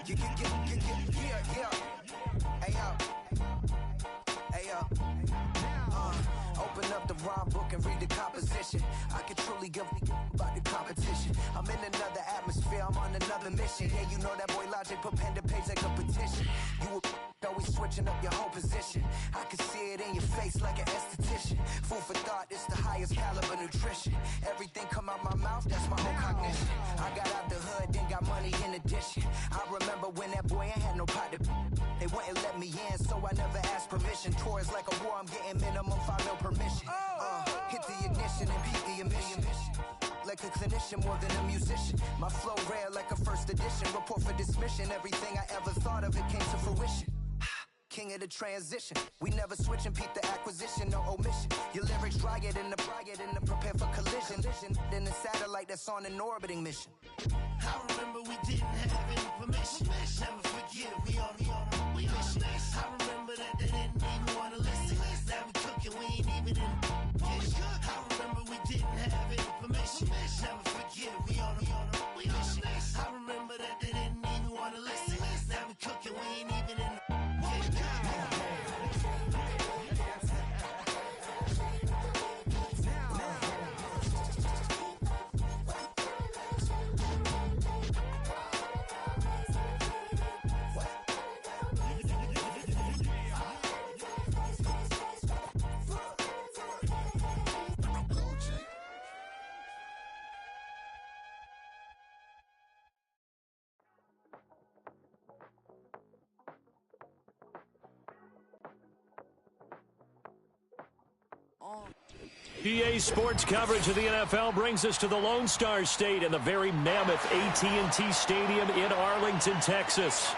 Yeah. Hey, yo. Open up the rhyme book and read the composition. I can truly give about the competition. I'm in another atmosphere, I'm on another mission. Yeah, you know that boy Logic put pen to page like a petition. You always switching up your whole position. I can see it in your face like an esthetician. Food for thought, it's the highest caliber nutrition. Everything come out my mouth, that's my own cognition. I got out the hood, then got money in addition. I remember when that boy ain't had no pot to. They wouldn't let me in, so I never asked permission. Tours like a war, I'm getting minimum 5 mil permission. Hit the ignition and beat the emission. Like a clinician more than a musician. My flow rare like a first edition. Report for dismission. Everything I ever thought of, it came to fruition. King of the transition. We never switch and peep the acquisition, no omission. Your lyrics dry it in the prepare for collision. Then the satellite that's on an orbiting mission. I remember we didn't have any permission. Never forget we on a mission. I remember that they didn't even want to listen. Now we cooking, we ain't even in the kitchen. I remember we didn't have any permission. Never forget we on a mission. I remember that they didn't even want to listen. Now we cooking, we ain't even in the kitchen. EA Sports coverage of the NFL brings us to the Lone Star State and the very mammoth AT&T Stadium in Arlington, Texas.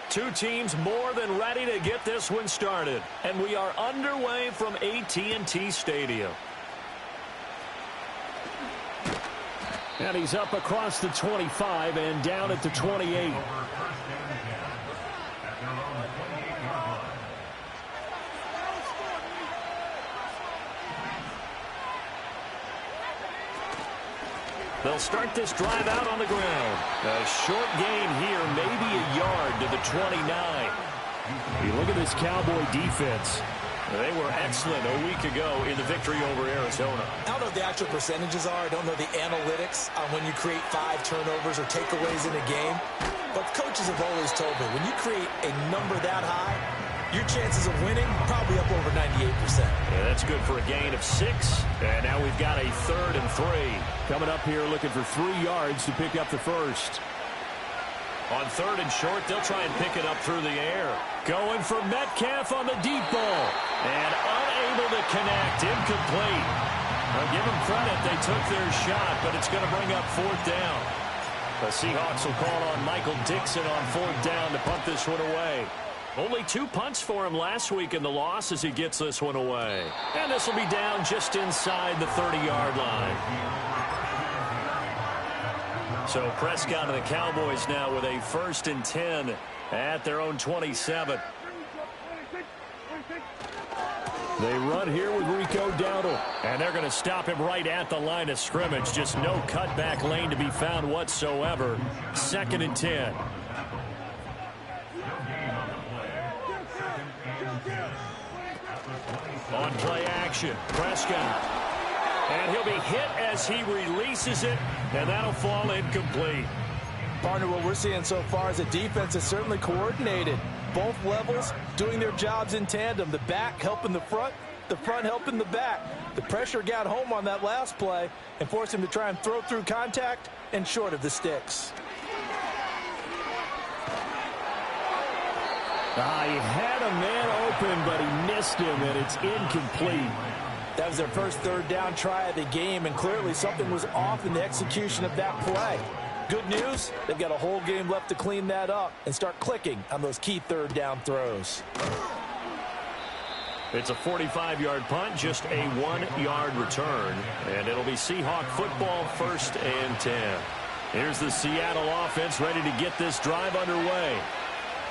Two teams more than ready to get this one started. And we are underway from AT&T Stadium. And he's up across the 25 and down at the 28. They'll start this drive out on the ground. A short gain here, maybe a yard to the 29. You look at this Cowboy defense. They were excellent a week ago in the victory over Arizona. I don't know what the actual percentages are. I don't know the analytics on when you create 5 turnovers or takeaways in a game. But coaches have always told me, when you create a number that high, your chances of winning probably up over 98%. Yeah, that's good for a gain of 6. And now we've got a 3rd and 3. Coming up here looking for 3 yards to pick up the first. On 3rd and short, they'll try and pick it up through the air. Going for Metcalf on the deep ball. And unable to connect. Incomplete. Now give them credit. They took their shot, but it's going to bring up 4th down. The Seahawks will call on Michael Dixon on 4th down to punt this one away. Only 2 punts for him last week in the loss as he gets this one away. And this will be down just inside the 30-yard line. So Prescott and the Cowboys now with a 1st and 10 at their own 27. They run here with Rico Dowdle. And they're going to stop him right at the line of scrimmage. Just no cutback lane to be found whatsoever. 2nd and 10. On play action, Prescott. And he'll be hit as he releases it, and that'll fall incomplete. Partner, what we're seeing so far is a defense that's certainly coordinated. Both levels doing their jobs in tandem. The back helping the front helping the back. The pressure got home on that last play and forced him to try and throw through contact and short of the sticks. He had a man open, but he missed him, and it's incomplete. That was their first 3rd down try of the game, and clearly something was off in the execution of that play. Good news, they've got a whole game left to clean that up and start clicking on those key 3rd down throws. It's a 45-yard punt, just a 1-yard return. And it'll be Seahawk football, 1st and 10. Here's the Seattle offense ready to get this drive underway.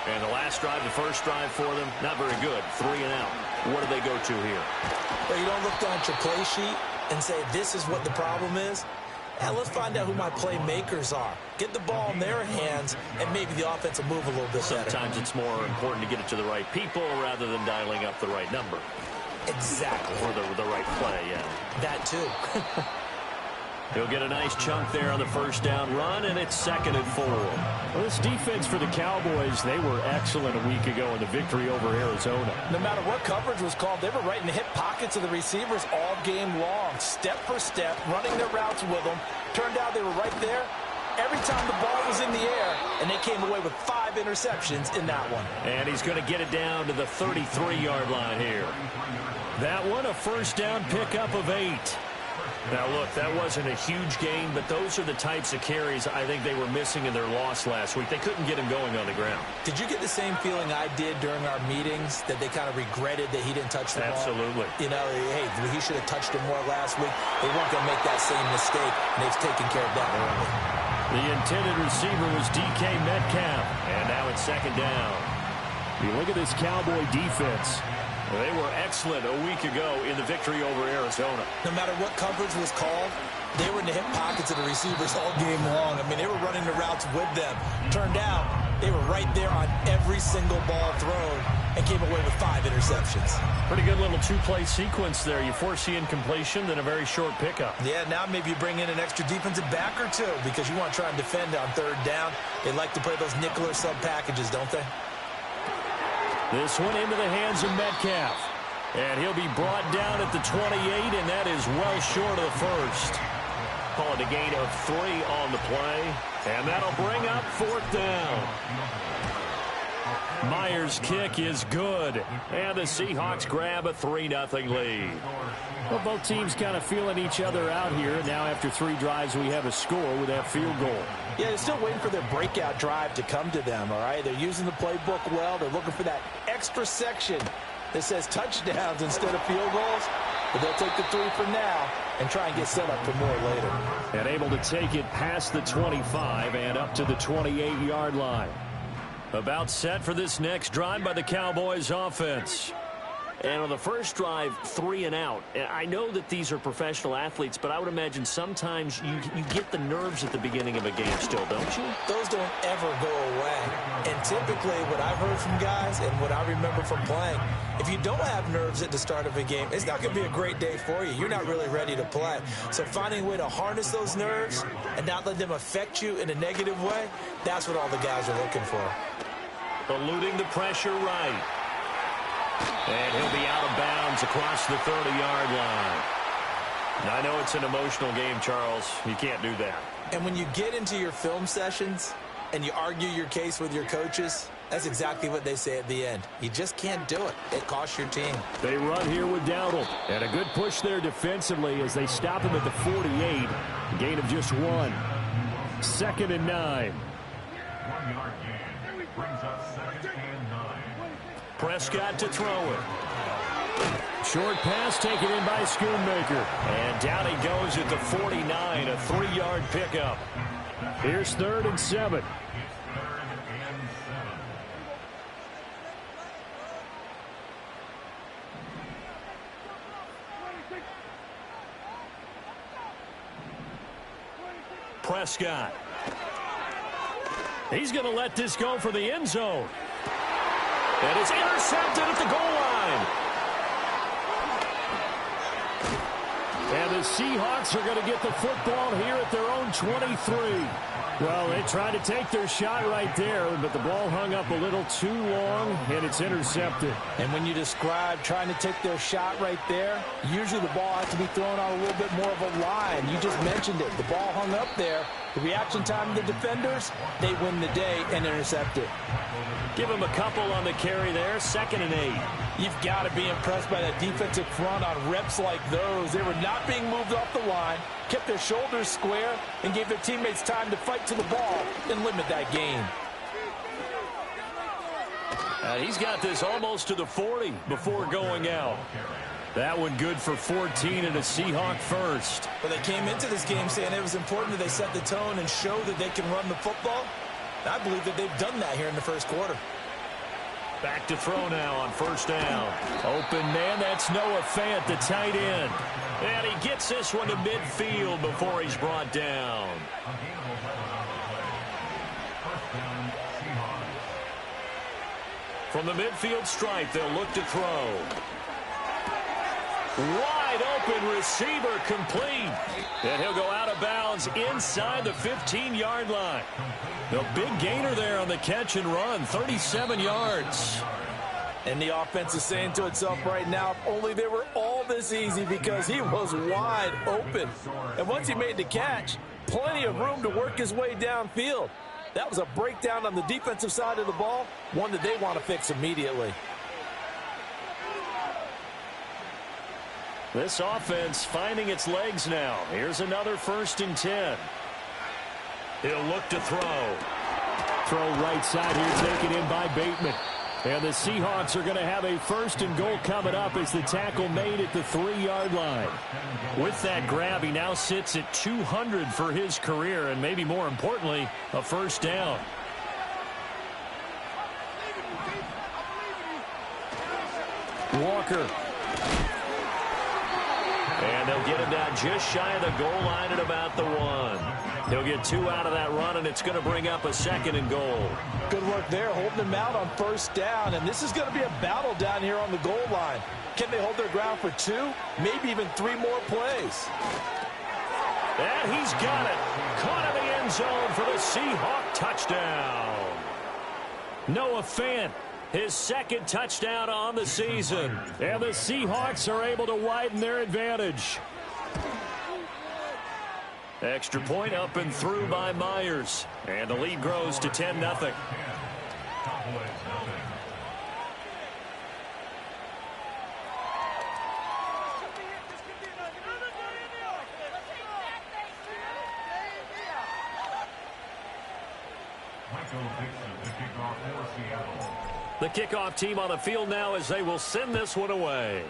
And the last drive, the first drive for them, not very good. 3 and out. What do they go to here? Well, you don't look down at your play sheet and say, this is what the problem is. Yeah, let's find out who my playmakers are. Get the ball in their hands, and maybe the offense will move a little bit better. Sometimes it's more important to get it to the right people rather than dialing up the right number. Exactly. Or the right play, yeah. That too. He'll get a nice chunk there on the first down run, and it's 2nd and 4. Well, this defense for the Cowboys, they were excellent a week ago in the victory over Arizona. No matter what coverage was called, they were right in the hip pockets of the receivers all game long, step for step, running their routes with them. Turned out they were right there every time the ball was in the air, and they came away with 5 interceptions in that one. And he's going to get it down to the 33-yard line here. That one, a first down pickup of 8. Now, look, that wasn't a huge gain, but those are the types of carries I think they were missing in their loss last week. They couldn't get him going on the ground. Did you get the same feeling I did during our meetings, that they kind of regretted that he didn't touch the ball? Absolutely. You know, hey, he should have touched it more last week. They weren't going to make that same mistake, and they've taken care of that early. The intended receiver was DK Metcalf, and now it's 2nd down. You look at this Cowboy defense. They were excellent a week ago in the victory over Arizona. No matter what coverage was called, they were in the hip pockets of the receivers all game long. I mean, they were running the routes with them. Turned out, they were right there on every single ball thrown and came away with 5 interceptions. Pretty good little 2-play sequence there. You force the incompletion, then a very short pickup. Yeah, now maybe you bring in an extra defensive back or two because you want to try and defend on 3rd down. They like to play those nickel or sub packages, don't they? This one into the hands of Metcalf. And he'll be brought down at the 28, and that is well short of the first. Call it a gain of 3 on the play. And that'll bring up 4th down. Myers' kick is good. And the Seahawks grab a 3-0 lead. Well, both teams kind of feeling each other out here. Now after 3 drives, we have a score with that field goal. Yeah, they're still waiting for their breakout drive to come to them, all right? They're using the playbook well. They're looking for that extra section that says touchdowns instead of field goals. But they'll take the 3 for now and try and get set up for more later. And able to take it past the 25 and up to the 28-yard line. About set for this next drive by the Cowboys offense. And on the first drive, 3 and out. I know that these are professional athletes, but I would imagine sometimes you get the nerves at the beginning of a game still, don't you? Those don't ever go away. And typically what I've heard from guys and what I remember from playing, if you don't have nerves at the start of a game, it's not going to be a great day for you. You're not really ready to play. So finding a way to harness those nerves and not let them affect you in a negative way, that's what all the guys are looking for. Eluding the pressure right. And he'll be out of bounds across the 30-yard line. Now, I know it's an emotional game, Charles. You can't do that. And when you get into your film sessions and you argue your case with your coaches, that's exactly what they say at the end. You just can't do it. It costs your team. They run here with Dowdle. And a good push there defensively as they stop him at the 48. A gain of just 1. 2nd and 9. 1-yard gain brings up 2nd and 9. Prescott to throw it. Short pass taken in by Schoonmaker. And down he goes at the 49, a 3-yard pickup. Here's 3rd and 7. Prescott. He's going to let this go for the end zone. And it's intercepted at the goal line. And the Seahawks are going to get the football here at their own 23. Well, they tried to take their shot right there, but the ball hung up a little too long, and it's intercepted. And when you describe trying to take their shot right there, usually the ball has to be thrown on a little bit more of a line. You just mentioned it. The ball hung up there. The reaction time of the defenders, they win the day and intercept it. Give him a couple on the carry there, 2nd and 8. You've got to be impressed by that defensive front on reps like those. They were not being moved off the line, kept their shoulders square, and gave their teammates time to fight to the ball and limit that gain. He's got this almost to the 40 before going out. That one good for 14 and a Seahawk first. Well, they came into this game saying it was important that they set the tone and show that they can run the football. And I believe that they've done that here in the first quarter. Back to throw now on first down. Open man, that's Noah Fant, the tight end. And he gets this one to midfield before he's brought down. From the midfield stripe, they'll look to throw. Wide open receiver complete. And he'll go out of bounds inside the 15-yard line. The big gainer there on the catch and run, 37 yards. And the offense is saying to itself right now, if only they were all this easy, because he was wide open. And once he made the catch, plenty of room to work his way downfield. That was a breakdown on the defensive side of the ball, one that they want to fix immediately. This offense finding its legs now. Here's another 1st and 10. He'll look to throw. Throw right side here, taken in by Bateman. And the Seahawks are going to have a 1st and goal coming up as the tackle made at the 3-yard line. With that grab, he now sits at 200 for his career, and maybe more importantly, a first down. Walker. And they'll get him down just shy of the goal line at about the 1. He'll get 2 out of that run, and it's going to bring up a 2nd and goal. Good work there, holding him out on first down. And this is going to be a battle down here on the goal line. Can they hold their ground for 2, maybe even 3 more plays? And he's got it. Caught in the end zone for the Seahawk touchdown. Noah Fant, his 2nd touchdown on the season. And the Seahawks are able to widen their advantage. Extra point up and through by Myers. And the lead grows to 10-0. The kickoff team on the field now as they will send this one away.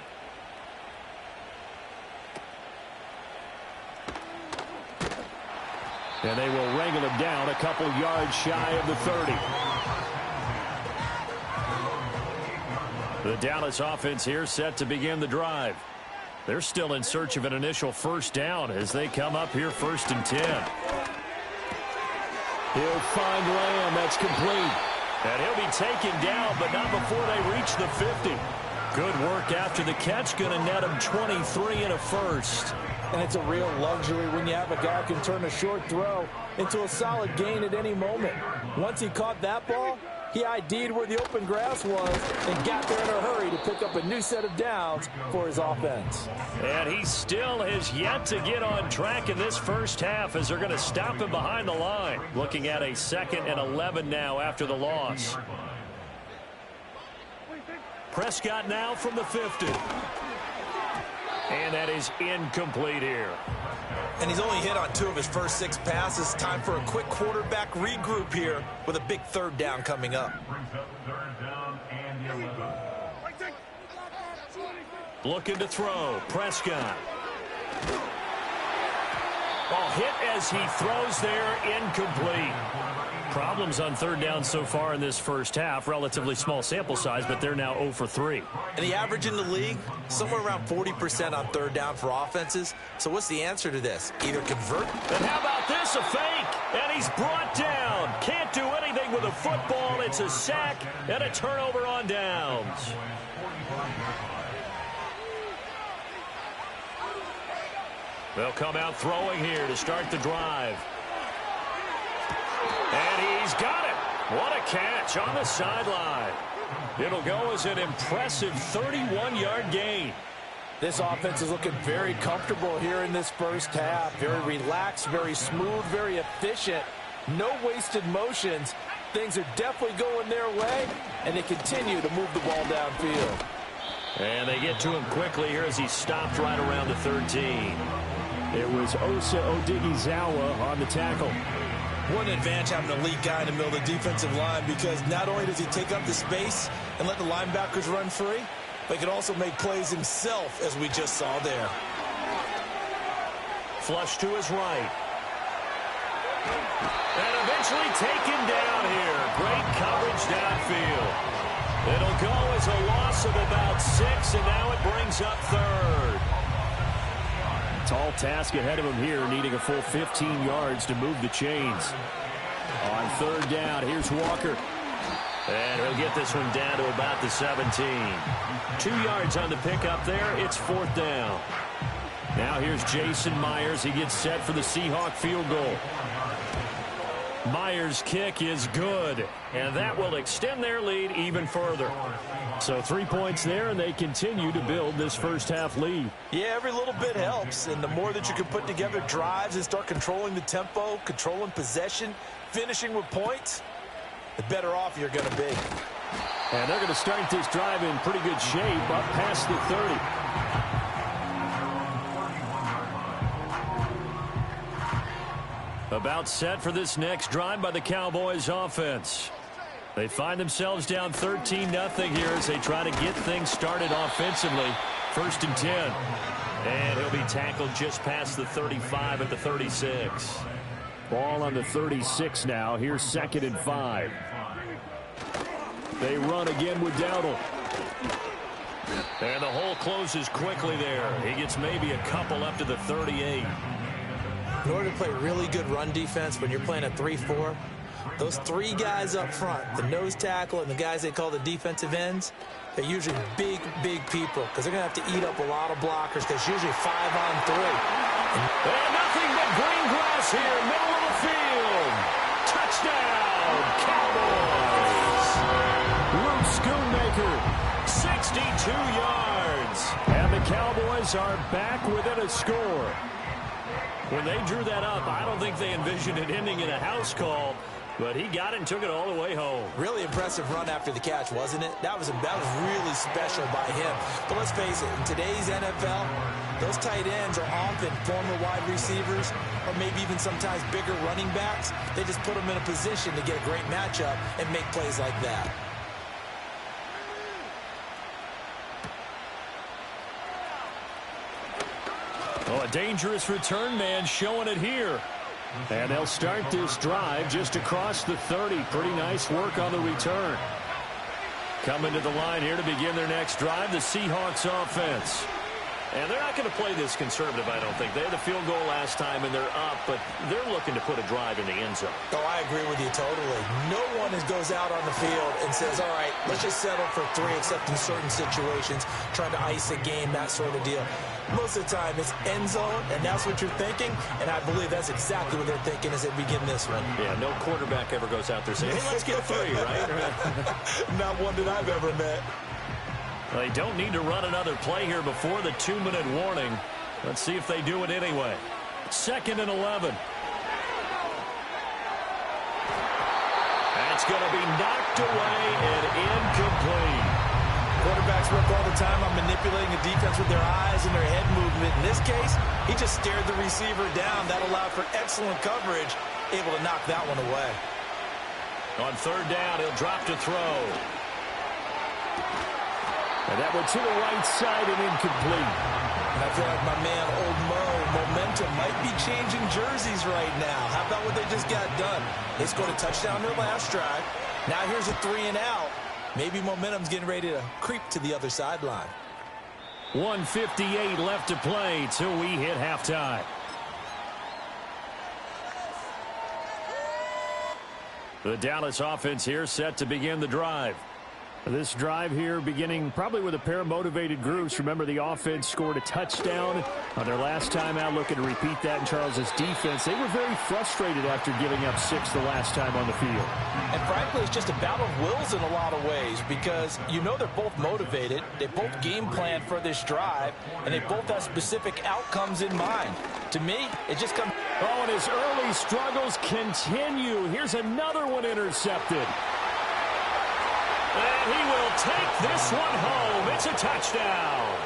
And they will wrangle him down a couple yards shy of the 30. The Dallas offense here set to begin the drive. They're still in search of an initial first down as they come up here 1st and 10. He'll find Lamb. That's complete. And he'll be taken down, but not before they reach the 50. Good work after the catch. Going to net him 23 and a first. And it's a real luxury when you have a guy who can turn a short throw into a solid gain at any moment. Once he caught that ball, he ID'd where the open grass was and got there in a hurry to pick up a new set of downs for his offense. And he still has yet to get on track in this first half as they're going to stop him behind the line. Looking at a 2nd and 11 now after the loss. Prescott now from the 50. And that is incomplete here. And he's only hit on 2 of his first 6 passes. Time for a quick quarterback regroup here with a big 3rd down coming up. Looking to throw. Prescott. Ball hit as he throws there. Incomplete. Problems on 3rd down so far in this first half. Relatively small sample size, but they're now 0 for 3. And the average in the league, somewhere around 40% on 3rd down for offenses. So what's the answer to this? Either convert. And how about this? A fake. And he's brought down. Can't do anything with a football. It's a sack and a turnover on downs. They'll come out throwing here to start the drive. And he's got it. What a catch on the sideline. It'll go as an impressive 31-yard gain. This offense is looking very comfortable here in this first half. Very relaxed, very smooth, very efficient. No wasted motions. Things are definitely going their way, and they continue to move the ball downfield. And they get to him quickly here as he stopped right around the 13. It was Osa Odighizuwa on the tackle. What an advantage having an elite guy in the middle of the defensive line, because not only does he take up the space and let the linebackers run free, but he can also make plays himself, as we just saw there. Flush to his right. And eventually taken down here. Great coverage downfield. It'll go as a loss of about 6, and now it brings up third. Tall task ahead of him here, needing a full 15 yards to move the chains. On third down, here's Walker. And he'll get this one down to about the 17. 2 yards on the pickup there. It's fourth down. Now here's Jason Myers. He gets set for the Seahawk field goal. Myers' kick is good, and that will extend their lead even further. So 3 points there, and they continue to build this first half lead. Yeah, every little bit helps, and the more that you can put together drives and start controlling the tempo, controlling possession, finishing with points, the better off you're going to be. And they're going to start this drive in pretty good shape, up past the 30. About set for this next drive by the Cowboys offense. They find themselves down 13-0 here as they try to get things started offensively. 1st and 10. And he'll be tackled just past the 35 at the 36. Ball on the 36 now. Here's 2nd and 5. They run again with Dowdle. And the hole closes quickly there. He gets maybe a couple up to the 38. In order to play really good run defense when you're playing a 3-4, those 3 guys up front, the nose tackle and the guys they call the defensive ends, they're usually big, big people because they're going to have to eat up a lot of blockers because usually 5 on 3. And nothing but green grass here, middle of the field. Touchdown, Cowboys. Luke Schoonmaker. 62 yards. And the Cowboys are back within a score. When they drew that up, I don't think they envisioned it ending in a house call, but he got it and took it all the way home. Really impressive run after the catch, wasn't it? That was really special by him. But let's face it, in today's NFL, those tight ends are often former wide receivers or maybe even sometimes bigger running backs. They just put them in a position to get a great matchup and make plays like that. Oh, a dangerous return man showing it here. And they'll start this drive just across the 30. Pretty nice work on the return. Coming to the line here to begin their next drive, the Seahawks offense. And they're not going to play this conservative, I don't think. They had the field goal last time, and they're up, but they're looking to put a drive in the end zone. Oh, I agree with you totally. No one goes out on the field and says, all right, let's just settle for 3, except in certain situations, trying to ice a game, that sort of deal. Most of the time, it's end zone, and that's what you're thinking, and I believe that's exactly what they're thinking as they begin this one. Yeah, no quarterback ever goes out there saying, hey, let's get 3, right? Not one that I've ever met. They don't need to run another play here before the 2-minute warning. Let's see if they do it anyway. 2nd and 11. That's going to be knocked away and incomplete. Quarterbacks work all the time on manipulating the defense with their eyes and their head movement. In this case, he just stared the receiver down. That allowed for excellent coverage, able to knock that one away. On 3rd down, he'll drop to throw. And that one to the right side and incomplete. And I feel like my man, Old Mo, momentum might be changing jerseys right now. How about what they just got done? They scored a touchdown their last drive. Now here's a 3 and out. Maybe momentum's getting ready to creep to the other sideline. 1:58 left to play till we hit halftime. The Dallas offense here set to begin the drive. This drive here beginning probably with a pair of motivated groups. Remember, the offense scored a touchdown on their last time out, looking to repeat that in Charles's defense. They were very frustrated after giving up 6 the last time on the field. And frankly, it's just a battle of wills in a lot of ways because you know they're both motivated. They both game plan for this drive, and they both have specific outcomes in mind. To me, it just comes... Oh, and his early struggles continue. Here's another one intercepted. And he will take this one home. It's a touchdown.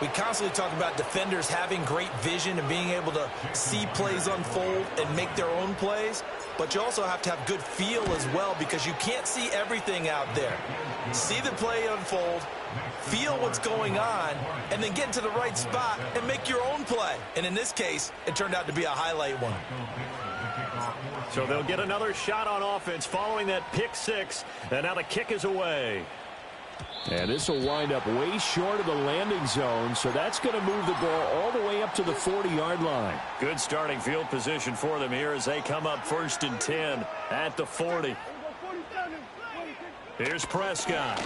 We constantly talk about defenders having great vision and being able to see plays unfold and make their own plays, but you also have to have good feel as well because you can't see everything out there. See the play unfold, feel what's going on, and then get into the right spot and make your own play. And in this case, it turned out to be a highlight one. So they'll get another shot on offense following that pick six, and now the kick is away. And this will wind up way short of the landing zone, so that's going to move the ball all the way up to the 40-yard line. Good starting field position for them here as they come up 1st and 10 at the 40. Here's Prescott.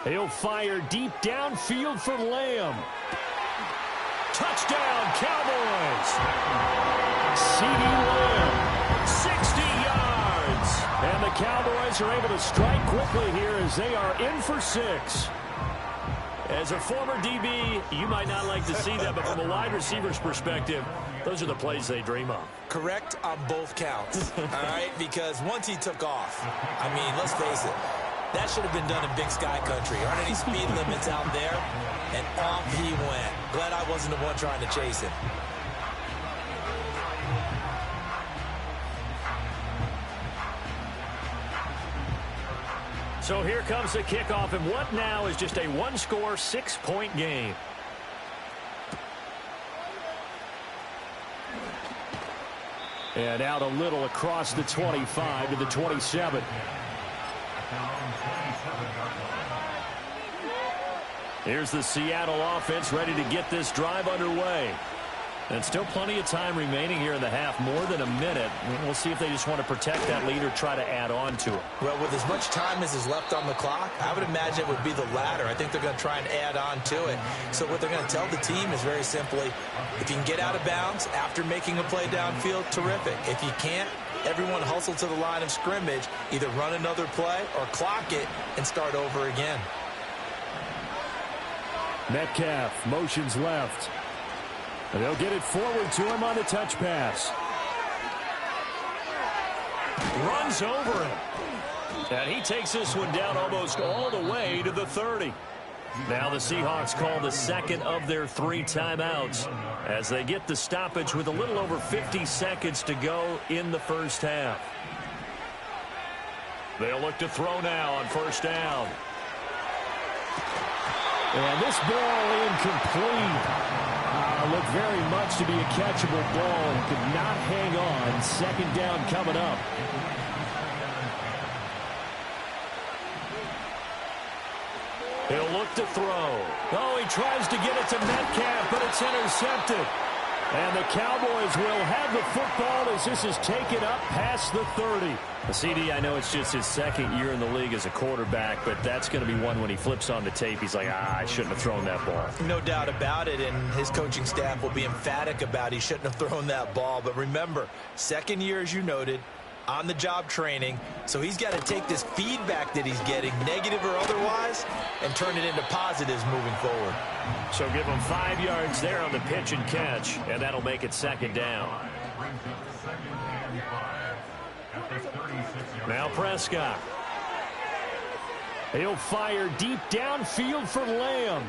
He'll fire deep downfield for Lamb. Touchdown, Cowboys! CeeDee Lamb, 60 yards. And the Cowboys are able to strike quickly here as they are in for 6. As a former DB, you might not like to see that, but from a wide receiver's perspective, those are the plays they dream of. Correct on both counts, all right? Because once he took off, I mean, let's face it, that should have been done in Big Sky Country. Aren't any speed limits out there? And off he went. Glad I wasn't the one trying to chase him. So here comes the kickoff, and what now is just a one-score, 6-point game. And out a little across the 25 to the 27. Here's the Seattle offense ready to get this drive underway. And still plenty of time remaining here in the half, more than a minute. We'll see if they just want to protect that lead or try to add on to it. Well, with as much time as is left on the clock, I would imagine it would be the latter. I think they're going to try and add on to it. So what they're going to tell the team is very simply, if you can get out of bounds after making a play downfield, terrific. If you can't, everyone hustle to the line of scrimmage, either run another play or clock it and start over again. Metcalf motions left. And they'll get it forward to him on the touch pass. Runs over him. And he takes this one down almost all the way to the 30. Now the Seahawks call the second of their 3 timeouts as they get the stoppage with a little over 50 seconds to go in the first half. They'll look to throw now on 1st down. And this ball incomplete. Looked very much to be a catchable ball and could not hang on. 2nd down coming up. He'll look to throw. Oh, he tries to get it to Metcalf, but it's intercepted. And the Cowboys will have the football as this is taken up past the 30. CD, I know it's just his 2nd year in the league as a quarterback, but that's going to be one when he flips on the tape. He's like, I shouldn't have thrown that ball. No doubt about it, and his coaching staff will be emphatic about he shouldn't have thrown that ball. But remember, 2nd year, as you noted, on-the-job training, so he's got to take this feedback that he's getting, negative or otherwise, and turn it into positives moving forward. So give him 5 yards there on the pitch and catch, and that'll make it 2nd down. Now Prescott. He'll fire deep downfield for Lamb.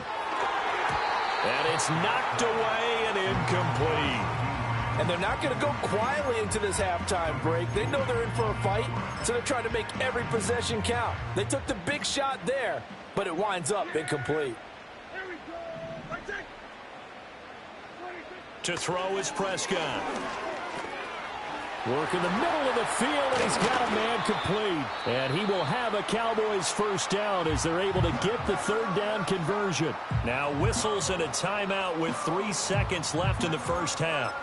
And it's knocked away and incomplete. And they're not going to go quietly into this halftime break. They know they're in for a fight, so they're trying to make every possession count. They took the big shot there, but it winds up incomplete. To throw is Prescott. Work in the middle of the field, and he's got a man complete. And he will have a Cowboys 1st down as they're able to get the 3rd down conversion. Now whistles and a timeout with 3 seconds left in the first half.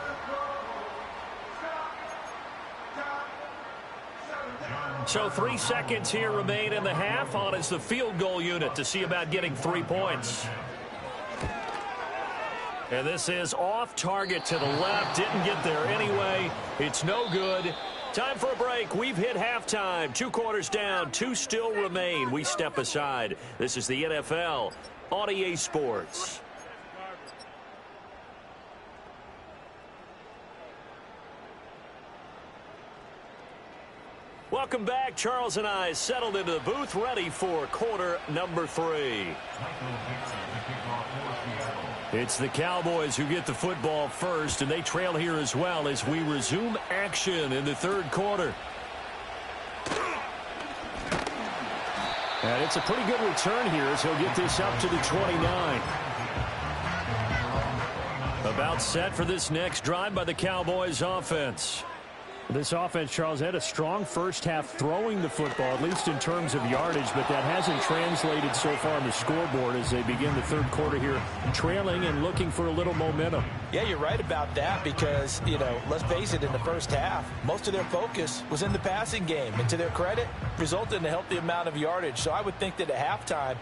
So 3 seconds here remain in the half. On is the field goal unit to see about getting 3 points. And this is off target to the left. Didn't get there anyway. It's no good. Time for a break. We've hit halftime. 2 quarters down. 2 still remain. We step aside. This is the NFL on EA Sports. Welcome back. Charles and I settled into the booth, ready for quarter number 3. It's the Cowboys who get the football first, and they trail here as well as we resume action in the third quarter. And it's a pretty good return here as he'll get this up to the 29. About set for this next drive by the Cowboys offense. This offense, Charles, had a strong first half throwing the football, at least in terms of yardage, but that hasn't translated so far on the scoreboard as they begin the third quarter here, trailing and looking for a little momentum. Yeah, you're right about that because, let's face it, in the first half, most of their focus was in the passing game. And to their credit, resulted in a healthy amount of yardage. So I would think that at halftime,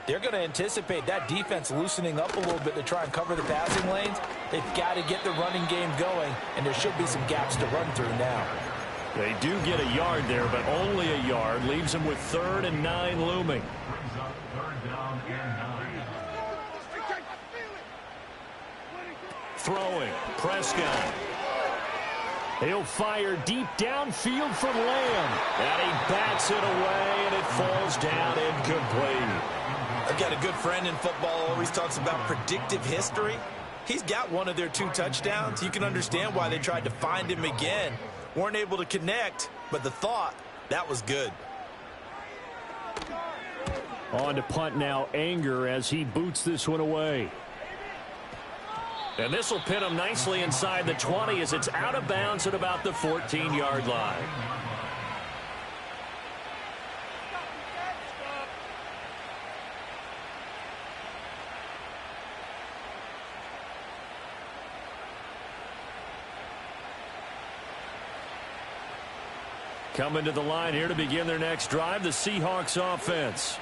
they're going to anticipate that defense loosening up a little bit to try and cover the passing lanes. They've got to get the running game going, and there should be some gaps to run through now. They do get a yard there, but only a yard. Leaves them with 3rd and 9 looming. Throwing, Prescott. He'll fire deep downfield for Lamb. And he bats it away, and it falls down incomplete. I've got a good friend in football, always talks about predictive history. He's got one of their 2 touchdowns. You can understand why they tried to find him again. Weren't able to connect, but the thought, that was good. On to punt now, Anger, as he boots this one away. And this will pin him nicely inside the 20 as it's out of bounds at about the 14-yard line. Coming to the line here to begin their next drive, the Seahawks offense.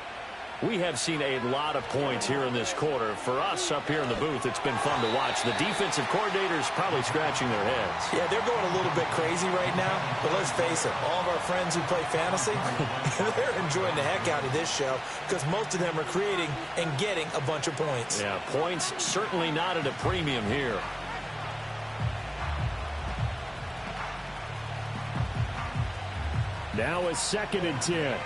We have seen a lot of points here in this quarter. For us up here in the booth, it's been fun to watch. The defensive coordinators probably scratching their heads. Yeah, they're going a little bit crazy right now. But let's face it, all of our friends who play fantasy, they're enjoying the heck out of this show because most of them are creating and getting a bunch of points. Yeah, points certainly not at a premium here. Now a 2nd and 10.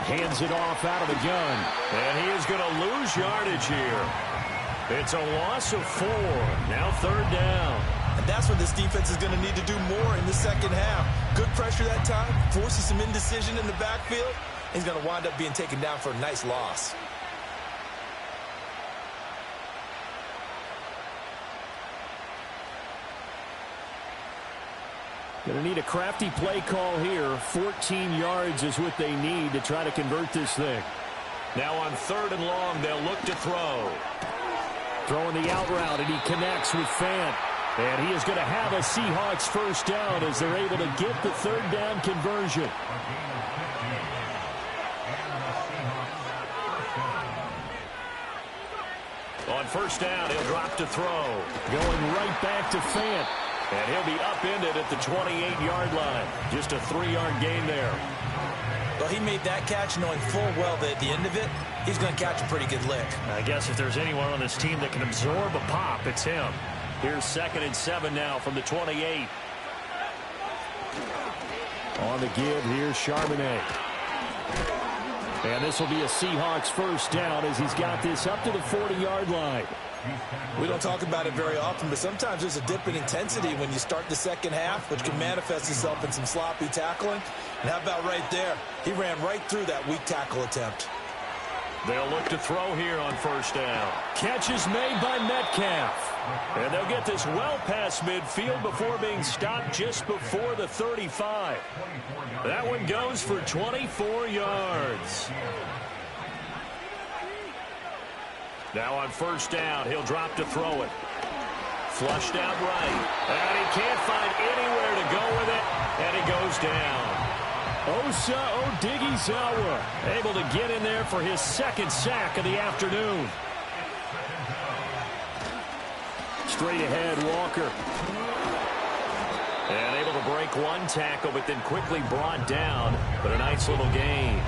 Hands it off out of the gun. And he is going to lose yardage here. It's a loss of 4. Now 3rd down. And that's what this defense is going to need to do more in the second half. Good pressure that time, forces some indecision in the backfield. He's going to wind up being taken down for a nice loss. Going to need a crafty play call here. 14 yards is what they need to try to convert this thing. Now on 3rd and long, they'll look to throw. Throwing the out route, and he connects with Fant. And he is going to have a Seahawks first down as they're able to get the 3rd down conversion. On 1st down, he'll drop to throw. Going right back to Fant. And he'll be upended at the 28-yard line. Just a 3-yard gain there. Well, he made that catch knowing full well that at the end of it, he's going to catch a pretty good lick. I guess if there's anyone on this team that can absorb a pop, it's him. Here's 2nd and 7 now from the 28. On the give, here's Charbonnet. And this will be a Seahawks first down as he's got this up to the 40-yard line. We don't talk about it very often, but sometimes there's a dip in intensity when you start the second half, which can manifest itself in some sloppy tackling. And how about right there? He ran right through that weak tackle attempt. They'll look to throw here on 1st down. Catch is made by Metcalf. And they'll get this well past midfield before being stopped just before the 35. That one goes for 24 yards. Now on 1st down, he'll drop to throw it. Flushed out right. And he can't find anywhere to go with it. And it goes down. Osa Odighizuwa able to get in there for his 2nd sack of the afternoon. Straight ahead, Walker. And able to break one tackle, but then quickly brought down. But a nice little gain.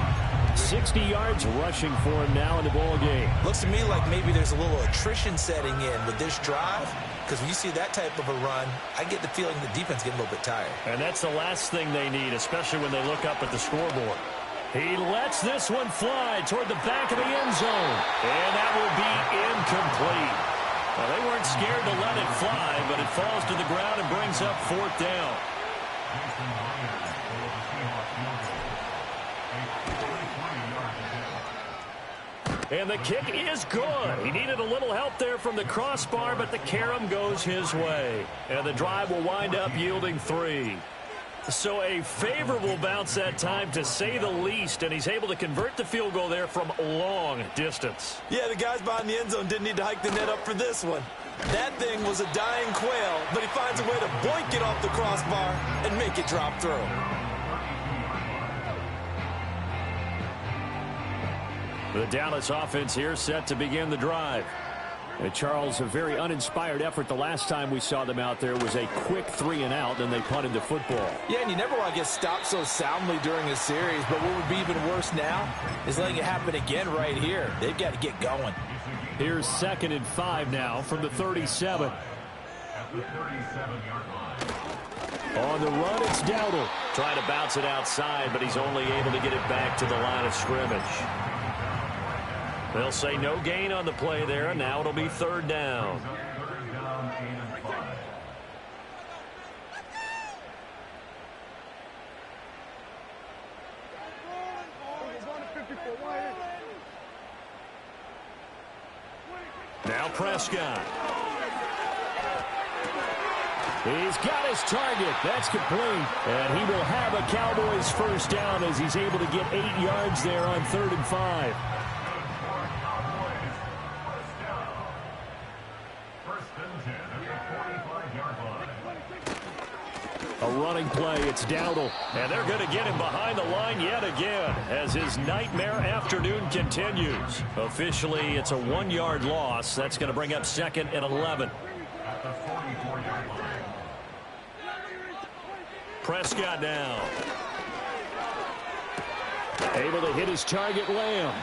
60 yards rushing for him now in the ball game. Looks to me like maybe there's a little attrition setting in with this drive, because when you see that type of a run, I get the feeling the defense getting a little bit tired. And that's the last thing they need, especially when they look up at the scoreboard. He lets this one fly toward the back of the end zone. And that will be incomplete. Well, they weren't scared to let it fly, but it falls to the ground and brings up 4th down. And the kick is good. He needed a little help there from the crossbar, but the carom goes his way. And the drive will wind up yielding 3. So a favorable bounce that time, to say the least, and he's able to convert the field goal there from long distance. Yeah, the guys behind the end zone didn't need to hike the net up for this one. That thing was a dying quail, but he finds a way to boink it off the crossbar and make it drop through. The Dallas offense here set to begin the drive. And Charles, a very uninspired effort the last time we saw them out there was a quick 3-and-out, and they punted the football. Yeah, and you never want to get stopped so soundly during a series, but what would be even worse now is letting it happen again right here. They've got to get going. Here's 2nd and 5 now from the 37. At the 37-yard line. On the run, it's Dowdle. Trying to bounce it outside, but he's only able to get it back to the line of scrimmage. They'll say no gain on the play there, and now it'll be 3rd down. Third down and 5. Now Prescott. He's got his target. That's complete. And he will have a Cowboys 1st down as he's able to get 8 yards there on 3rd and 5. A running play, it's Dowdle. And they're going to get him behind the line yet again as his nightmare afternoon continues. Officially, it's a 1-yard loss. That's going to bring up 2nd and 11. At the 44-yard line. Prescott now. Able to hit his target, Lamb.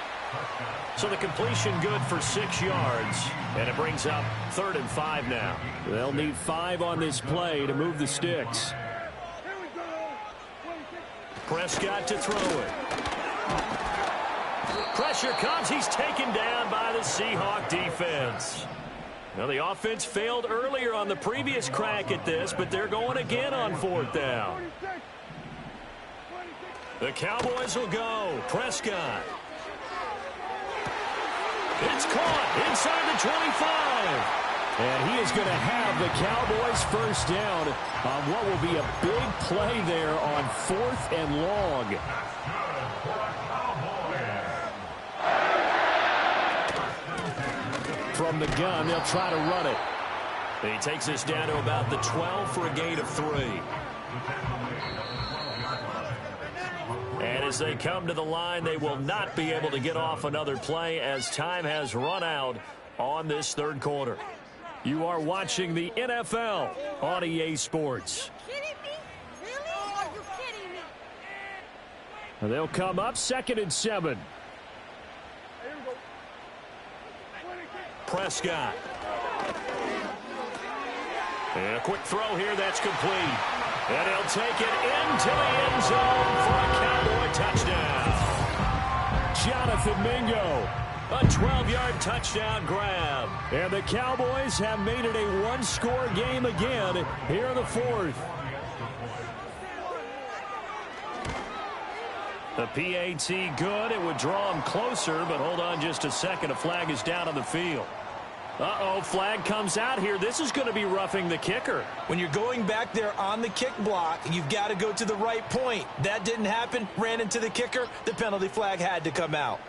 So the completion good for 6 yards. And it brings up 3rd and 5 now. They'll need 5 on this play to move the sticks. Prescott to throw it. Pressure comes. He's taken down by the Seahawk defense. Now, the offense failed earlier on the previous crack at this, but they're going again on 4th down. The Cowboys will go. Prescott. It's caught inside the 25. And he is going to have the Cowboys 1st down on what will be a big play there on 4th and long. From the gun, they'll try to run it. And he takes this down to about the 12 for a gain of 3. And as they come to the line, they will not be able to get off another play as time has run out on this 3rd quarter. You are watching the NFL on EA Sports. Kidding me? Really? Are you kidding me? And they'll come up 2nd and 7. Prescott. And a quick throw here that's complete. And he'll take it into the end zone for a Cowboy touchdown. Jonathan Mingo. A 12-yard touchdown grab. And the Cowboys have made it a 1-score game again here in the 4th. The PAT good. It would draw him closer, but hold on just a second. A flag is down on the field. Uh-oh, flag comes out here. This is going to be roughing the kicker. When you're going back there on the kick block, you've got to go to the right point. That didn't happen. Ran into the kicker. The penalty flag had to come out.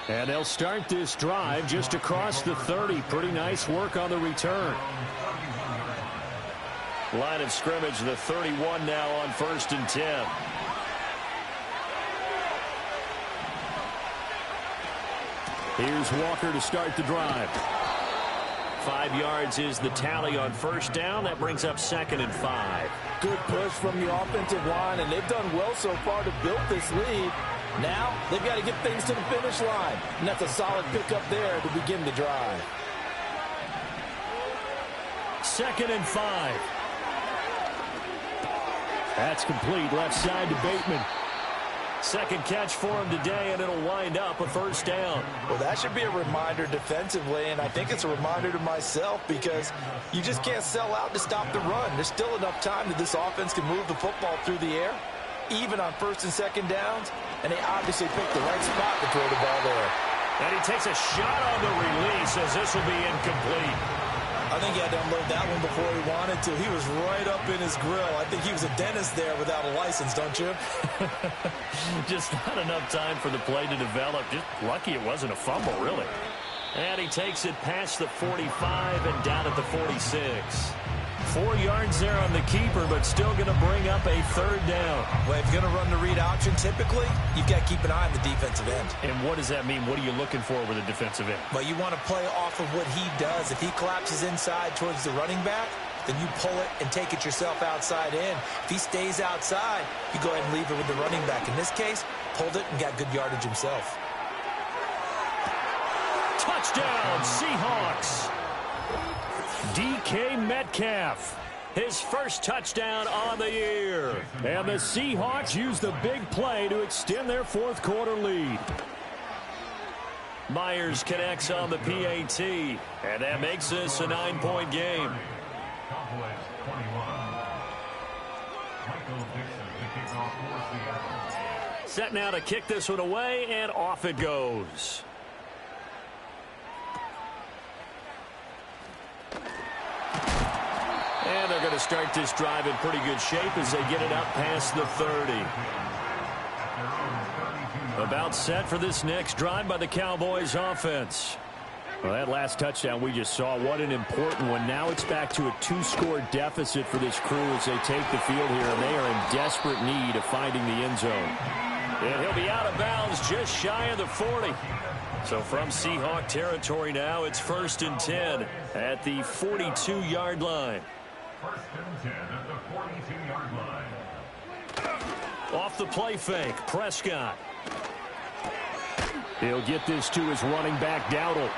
And they'll start this drive just across the 30. Pretty nice work on the return. Line of scrimmage, the 31 now on 1st and 10. Here's Walker to start the drive. 5 yards is the tally on first down. That brings up 2nd and 5. Good push from the offensive line, and they've done well so far to build this lead. Now they've got to get things to the finish line, and that's a solid pickup there to begin the drive. 2nd and 5. That's complete left side to Bateman. Second catch for him today, and it'll wind up a first down. Well, that should be a reminder defensively, and I think it's a reminder to myself because you just can't sell out to stop the run. There's still enough time that this offense can move the football through the air, even on 1st and 2nd downs, and they obviously picked the right spot to throw the ball there. And he takes a shot on the release as this will be incomplete. I think he had to unload that one before he wanted to. He was right up in his grill. I think he was a dentist there without a license, don't you? Just not enough time for the play to develop. Just lucky it wasn't a fumble, really. And he takes it past the 45 and down at the 46. 4 yards there on the keeper, but still going to bring up a 3rd down. Well, if you're going to run the read option, typically, you've got to keep an eye on the defensive end. And what does that mean? What are you looking for with a defensive end? Well, you want to play off of what he does. If he collapses inside towards the running back, then you pull it and take it yourself outside in. If he stays outside, you go ahead and leave it with the running back. In this case, pulled it and got good yardage himself. Touchdown, Seahawks. DK Metcalf, his first touchdown on the year. And the Seahawks use the big play to extend their 4th quarter lead. Myers connects on the PAT, and that makes this a 9-point game. Set now to kick this one away, and off it goes. And they're going to start this drive in pretty good shape as they get it up past the 30. About set for this next drive by the Cowboys offense. Well, that last touchdown we just saw, what an important one. Now it's back to a 2-score deficit for this crew as they take the field here, and they are in desperate need of finding the end zone. And he'll be out of bounds just shy of the 40. So from Seahawk territory now, it's 1st and 10 at the 42-yard line. 1st and 10 at the 42-yard line. Off the play fake, Prescott. He'll get this to his running back, Dowdle.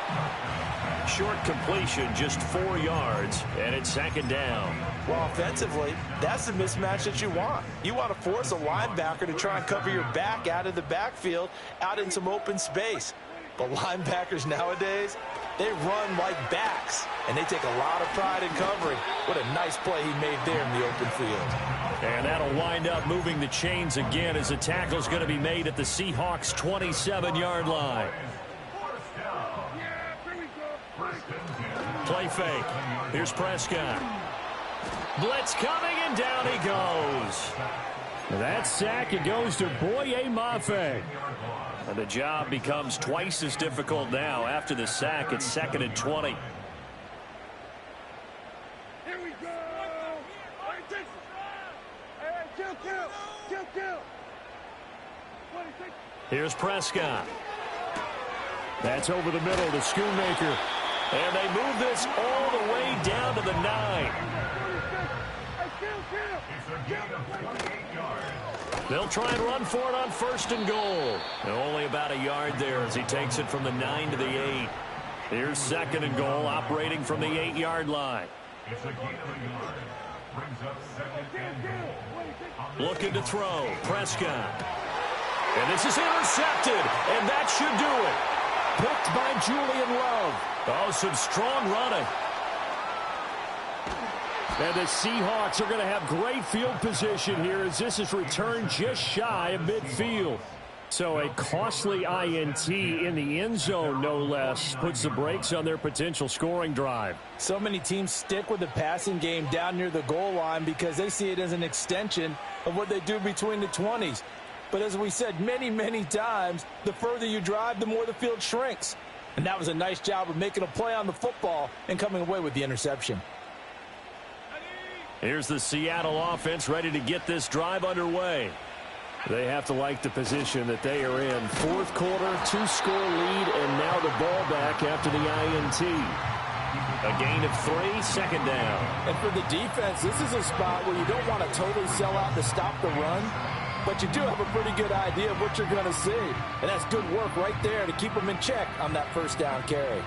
Short completion, just 4 yards, and it's 2nd down. Well, offensively, that's the mismatch that you want. You want to force a linebacker to try and cover your back out of the backfield, out in some open space. But linebackers nowadays, they run like backs, and they take a lot of pride in covering. What a nice play he made there in the open field. And that'll wind up moving the chains again as the tackle's going to be made at the Seahawks' 27-yard line. Play fake. Here's Prescott. Blitz coming, and down he goes. That sack, it goes to Boye Mafe. And the job becomes twice as difficult now. After the sack, it's 2nd and 20. Here we go. Kill. Here's Prescott. That's over the middle to Schoonmaker. And they move this all the way down to the 9. It's a gain of 28 yards. They'll try and run for it on 1st and goal. And only about a yard there as he takes it from the 9 to the 8. Here's 2nd and goal, operating from the 8-yard line. It's a gain of a yard. Brings up 2nd and goal. Looking to throw, Prescott. And this is intercepted, and that should do it. Picked by Julian Love. Oh, some strong running. And the Seahawks are going to have great field position here as this is returned just shy of midfield. So a costly INT in the end zone, no less, puts the brakes on their potential scoring drive. So many teams stick with the passing game down near the goal line because they see it as an extension of what they do between the 20s. But as we said many, many times, the further you drive, the more the field shrinks. And that was a nice job of making a play on the football and coming away with the interception. Here's the Seattle offense ready to get this drive underway. They have to like the position that they are in. 4th quarter, 2-score lead, and now the ball back after the INT. A gain of 3, second down. And for the defense, this is a spot where you don't want to totally sell out to stop the run, but you do have a pretty good idea of what you're going to see. And that's good work right there to keep them in check on that first down carry.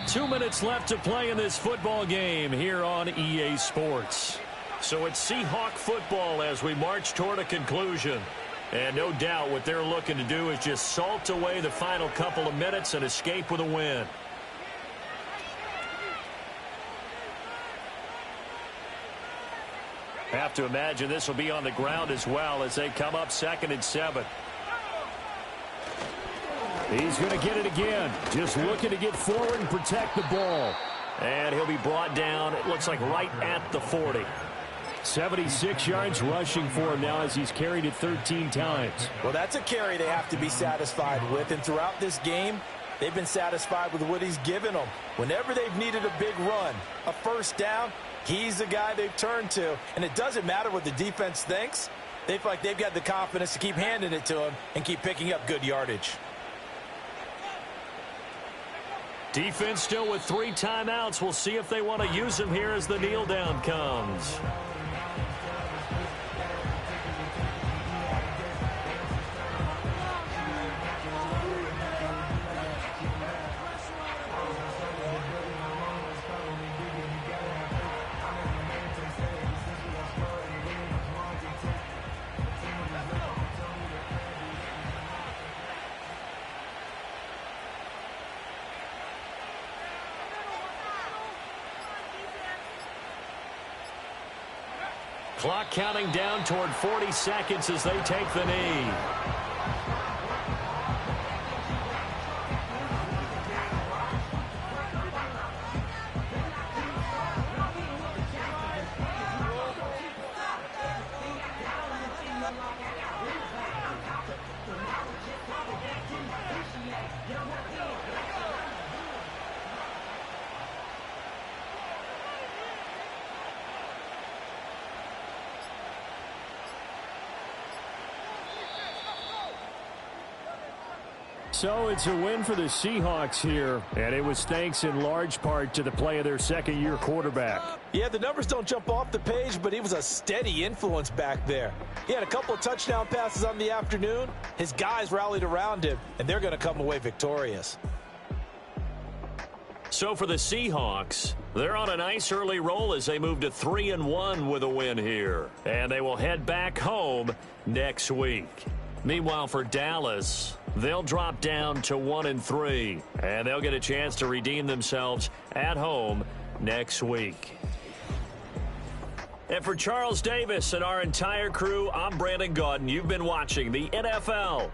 Two minutes left to play in this football game here on EA Sports. So it's Seahawk football as we march toward a conclusion. And no doubt what they're looking to do is just salt away the final couple of minutes and escape with a win. Have to imagine this will be on the ground as well as they come up 2nd and 7. He's going to get it again. Just looking to get forward and protect the ball. And he'll be brought down, it looks like right at the 40. 76 yards rushing for him now as he's carried it 13 times. Well, that's a carry they have to be satisfied with. And throughout this game, they've been satisfied with what he's given them. Whenever they've needed a big run, a first down, he's the guy they've turned to. And it doesn't matter what the defense thinks. They feel like they've got the confidence to keep handing it to him and keep picking up good yardage. Defense still with 3 timeouts. We'll see if they want to use them here as the kneel down comes. Clock counting down toward 40 seconds as they take the knee. So it's a win for the Seahawks here, and it was thanks in large part to the play of their second-year quarterback. Yeah, the numbers don't jump off the page, but he was a steady influence back there. He had a couple of touchdown passes on the afternoon. His guys rallied around him, and they're going to come away victorious. So for the Seahawks, they're on a nice early roll as they move to 3-1 with a win here. And they will head back home next week. Meanwhile, for Dallas, they'll drop down to 1-3, and they'll get a chance to redeem themselves at home next week. And for Charles Davis and our entire crew, I'm Brandon Gaudin. You've been watching the NFL